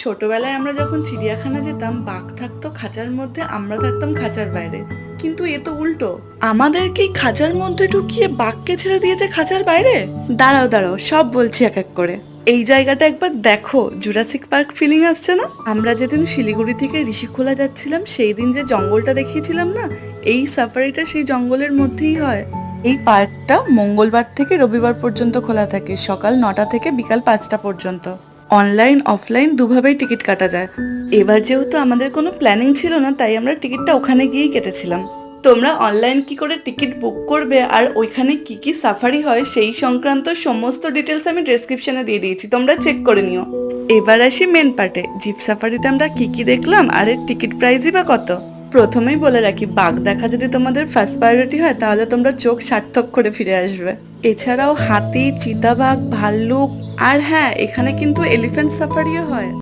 ছোটবেলায় আমরা যখন চিড়িয়াখানা যেতাম, বাঘ থাকতো খাঁচার মধ্যে, আমরা থাকতাম খাঁচার বাইরে। কিন্তু এ তো উল্টো, আমাদেরকেই খাঁচার মধ্যে ঢুকিয়ে বাঘকে ছেড়ে দিয়েছে খাঁচার বাইরে। দাঁড়াও দাঁড়াও, সব বলছি এক এক করে। এই জায়গাটা একবার দেখো, জুরাসিক পার্ক ফিলিং আসছে না? আমরা যেদিন শিলিগুড়ি থেকে ঋষিখোলা যাচ্ছিলাম, সেই দিন যে জঙ্গলটা দেখিয়েছিলাম না, এই সাফারিটা সেই জঙ্গলের মধ্যেই হয়। এই পার্কটা মঙ্গলবার থেকে রবিবার পর্যন্ত খোলা থাকে, সকাল 9টা থেকে বিকাল 5টা পর্যন্ত। অনলাইন অফলাইন দুভাবেই টিকিট কাটা যায়। এবার যেহেতু আমাদের কোনো প্ল্যানিং ছিল না, তাই আমরা টিকিটটা ওখানে গিয়েই কেটেছিলাম। তোমরা অনলাইন কি করে টিকিট বুক করবে আর ওইখানে কি কি সাফারি হয় সেই সংক্রান্ত সমস্ত ডিটেলস আমি ডেসক্রিপশনে দিয়ে দিয়েছি, তোমরা চেক করে নিও। এবার আসি মেন পার্টে, জিপ সাফারিতে আমরা কি কি দেখলাম আর এর টিকিট প্রাইসই বা কত। প্রথমেই বলে রাখি, বাঘ দেখা যদি তোমাদের ফার্স্ট প্রায়োরিটি হয়, তাহলে তোমরা চোখ সার্থক করে ফিরে আসবে। এছাড়াও হাতি, চিতাবাঘ, ভাল্লুক, আর হ্যাঁ, এখানে কিন্তু এলিফ্যান্ট সাফারিও হয়।